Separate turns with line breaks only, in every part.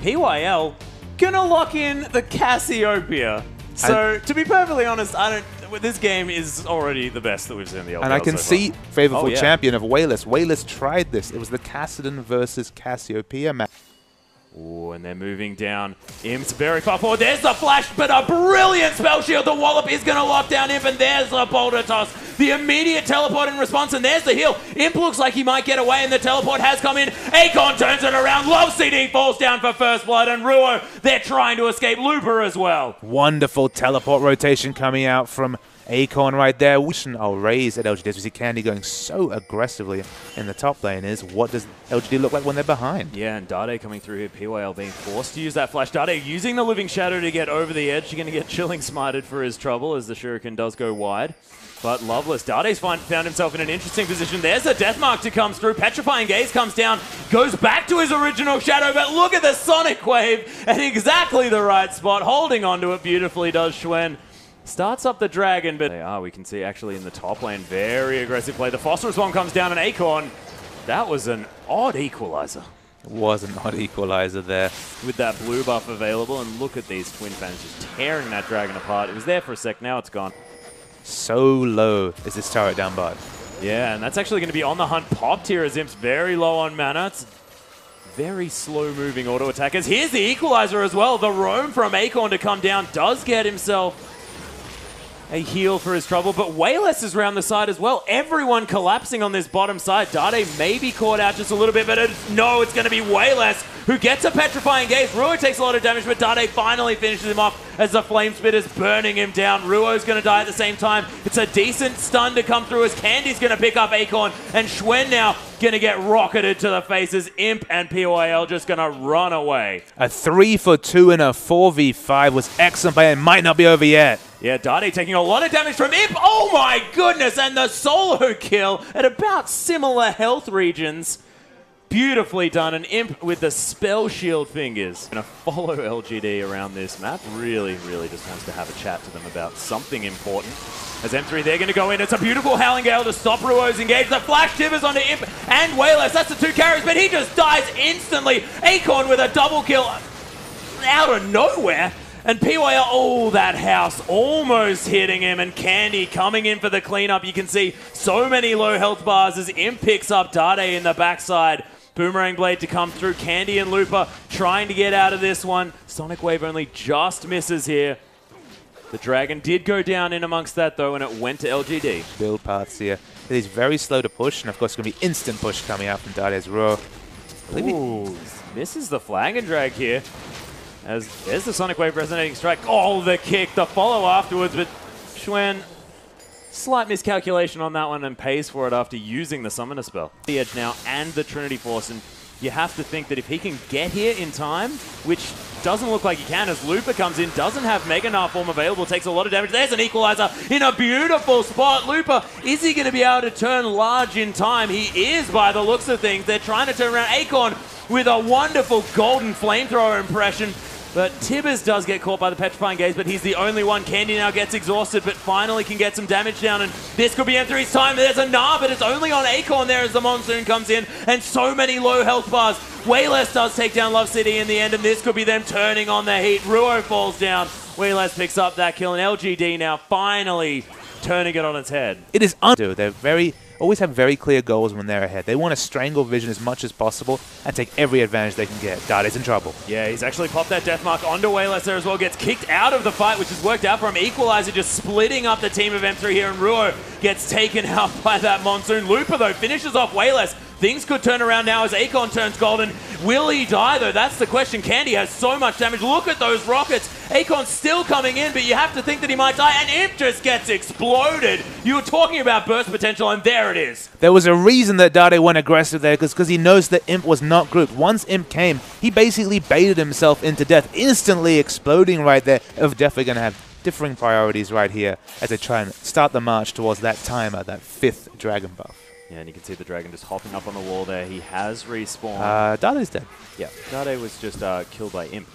PYL gonna lock in the Cassiopeia. So, to be perfectly honest, this game is already the best that we've seen in the LPL.
And I can see favorable champion of Wayless. Wayless tried this. It was the Cassidon versus Cassiopeia match.
Oh, and they're moving down. Imp's very far forward. There's the flash, but a brilliant spell shield. The wallop is going to lock down Imp, and there's the boulder toss. The immediate teleport in response, and there's the heal. Imp looks like he might get away, and the teleport has come in. Acorn turns it around. Love CD falls down for first blood, and Ruo, they're trying to escape Looper as well.
Wonderful teleport rotation coming out from Acorn right there. I'll raise at LGD. We see Candy going so aggressively in the top lane. What does LGD look like when they're behind?
Yeah, and Dade coming through here. PYL being forced to use that flash. Dade using the Living Shadow to get over the edge. You're going to get Chilling Smited for his trouble as the Shuriken does go wide. But Loveless, Dade's found himself in an interesting position. There's a Death Mark to come through. Petrifying Gaze comes down, goes back to his original Shadow, but look at the Sonic Wave at exactly the right spot. Holding onto it beautifully does Xuen. Starts up the Dragon, but we can see actually in the top lane, very aggressive play. The Phosphorus Bomb comes down, and Acorn, that was an odd equalizer.
It was an odd equalizer there.
With that blue buff available, and look at these Twin Fans just tearing that Dragon apart. It was there for a sec, now it's gone.
So low is this turret down bot.
Yeah, and that's actually going to be on the hunt popped here as Imp's very low on mana. It's very slow-moving auto attackers. Here's the equalizer as well. The roam from Acorn to come down does get himself a heal for his trouble, but Wayless is around the side as well. Everyone collapsing on this bottom side. Dade may be caught out just a little bit, but it's going to be Wayless who gets a Petrifying Gaze. Ruo takes a lot of damage, but Dade finally finishes him off as the Flame Spitter's burning him down. Ruo's going to die at the same time. It's a decent stun to come through as Candy's going to pick up Acorn, and Xuen now going to get rocketed to the faces. Imp and PYL just going to run away.
A 3-for-2 in a 4v5 was excellent play and might not be over yet.
Yeah, Dade taking a lot of damage from Imp. Oh my goodness, and the solo kill at about similar health regions. Beautifully done, and Imp with the spell shield fingers. Gonna follow LGD around this map. Really, really just wants to have a chat to them about something important. As M3, they're gonna go in. It's a beautiful Howling Gale to stop Ruo's engage. The flash tibbers onto Imp and Wayless. That's the two carries, but he just dies instantly. Acorn with a double kill out of nowhere. And PYL, oh, that house almost hitting him. And Candy coming in for the cleanup. You can see so many low health bars as Imp picks up Dade in the backside. Boomerang Blade to come through. Candy and Looper trying to get out of this one. Sonic Wave only just misses here. The Dragon did go down in amongst that, though, and it went to LGD.
Build paths here. It is very slow to push, and of course, it's going to be instant push coming out from Dade's Ruo.
Ooh, misses the flag and drag here. As there's the Sonic Wave Resonating Strike. Oh, the kick, the follow afterwards, but Xuen, slight miscalculation on that one and pays for it after using the Summoner spell. The Edge now and the Trinity Force, and you have to think that if he can get here in time, which doesn't look like he can as Looper comes in, doesn't have Mega Gnar form available, takes a lot of damage. There's an equalizer in a beautiful spot. Looper, is he going to be able to turn large in time? He is by the looks of things. They're trying to turn around Acorn with a wonderful golden flamethrower impression. But Tibbers does get caught by the Petrifying Gaze, but he's the only one. Candy now gets exhausted, but finally can get some damage down, and this could be M3's time. There's a Gnar, but it's only on Acorn there as the Monsoon comes in, and so many low health bars. Wayless does take down Love City in the end, and this could be them turning on the heat. Ruo falls down. Wayless picks up that kill, and LGD now finally turning it on its head.
It is They're always have very clear goals when they're ahead. They want to strangle Vision as much as possible and take every advantage they can get. Dade's in trouble.
Yeah, he's actually popped that Death Mark onto Wayless there as well. Gets kicked out of the fight, which has worked out for him. Equalizer just splitting up the team of M3 here, and Ruo gets taken out by that Monsoon. Looper, though, finishes off Wayless. Things could turn around now as Acorn turns golden. Will he die, though? That's the question. Candy has so much damage. Look at those rockets. Acorn's still coming in, but you have to think that he might die, and Imp just gets exploded. You were talking about burst potential, and there it is.
There was a reason that Dade went aggressive there, because he knows that Imp was not grouped. Once Imp came, he basically baited himself into death, instantly exploding right there. Definitely going to have differing priorities right here as they try and start the march towards that timer, that 5th Dragon buff.
Yeah, and you can see the Dragon just hopping up on the wall there. He has respawned.
Dade's dead.
Yeah, Dade was just killed by Imp.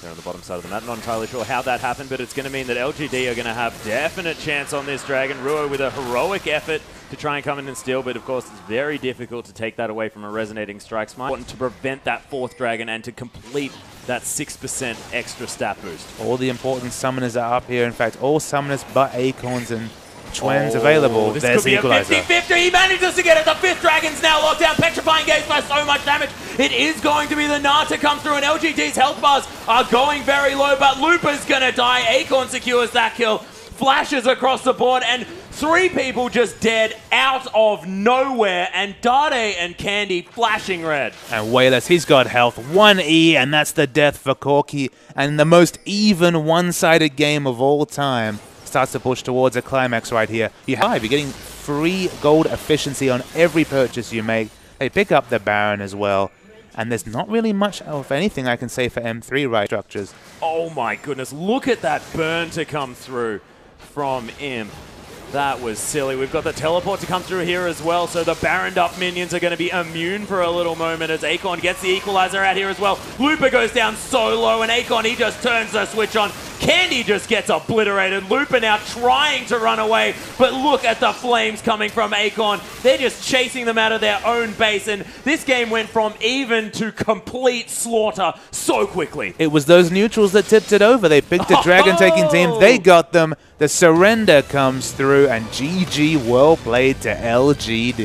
They're on the bottom side of the map. Not entirely sure how that happened, but it's going to mean that LGD are going to have definite chance on this Dragon. Ruo with a heroic effort to try and come in and steal, but of course it's very difficult to take that away from a Resonating Strike Smite. Important to prevent that 4th Dragon and to complete that 6% extra stat boost.
All the important summoners are up here. In fact, all summoners but Acorns and Chuen's available.
This
There's
could be
the equalizer.
a 50-50. He manages to get it. The 5th Dragon's now locked down. Petrifying Gaze by so much damage. It is going to be the Gnar to come through, and LGD's health bars are going very low, but Looper's going to die. Acorn secures that kill. Flashes across the board, and 3 people just dead out of nowhere, and Dade and Candy flashing red.
And Wayless, he's got health. 1E, and that's the death for Corki. And the most even one-sided game of all time starts to push towards a climax right here. You're getting free gold efficiency on every purchase you make. They pick up the Baron as well. And there's not really much of anything I can say for M3 right structures.
Oh my goodness, look at that burn to come through from Imp. That was silly. We've got the teleport to come through here as well, so the Baroned up minions are going to be immune for a little moment as Acorn gets the equalizer out here as well. Looper goes down so low, and Acorn, he just turns the switch on. Candy just gets obliterated. Looper now trying to run away, but look at the flames coming from Acorn. They're just chasing them out of their own base, and this game went from even to complete slaughter so quickly.
It was those neutrals that tipped it over. They picked a dragon-taking team. They got them. The surrender comes through, and GG, well played to LGD.